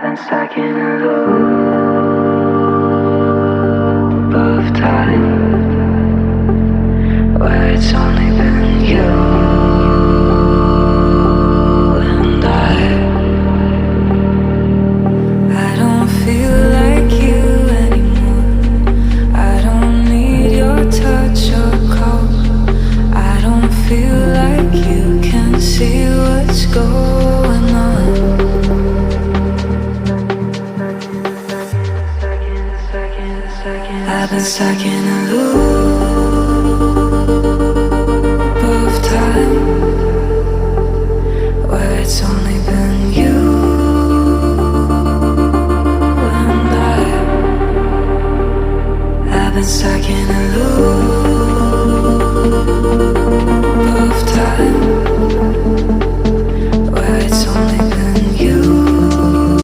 been stuck in a loop of time where it's only been you and I don't feel like you anymore. I don't need your touch or call. I don't feel like you can see what's going on. I've been stuck in a loop of time where it's only been you and I've been stuck in a